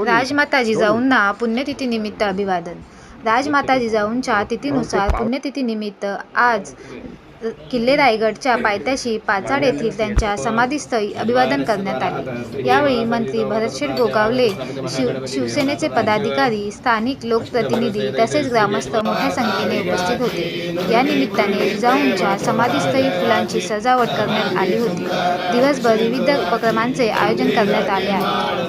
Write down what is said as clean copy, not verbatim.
राजमाता जिजाऊंना पुण्यतिथीनिमित्त अभिवादन. राजमाता जिजाऊंच्या तिथीनुसार पुण्यतिथीनिमित्त आज किल्ले रायगडच्या पायथ्याशी पाचाड येथील त्यांच्या समाधीस्थळी अभिवादन करण्यात आले. यावेळी मंत्री भरतशेठ गोगावले, शिवसेनेचे पदाधिकारी, स्थानिक लोकप्रतिनिधी तसेच ग्रामस्थ मोठ्या संख्येने उपस्थित होते. या निमित्ताने जिजाऊंच्या समाधीस्थळी फुलांची सजावट करण्यात आली होती. दिवसभर विविध उपक्रमांचे आयोजन करण्यात आले आहे.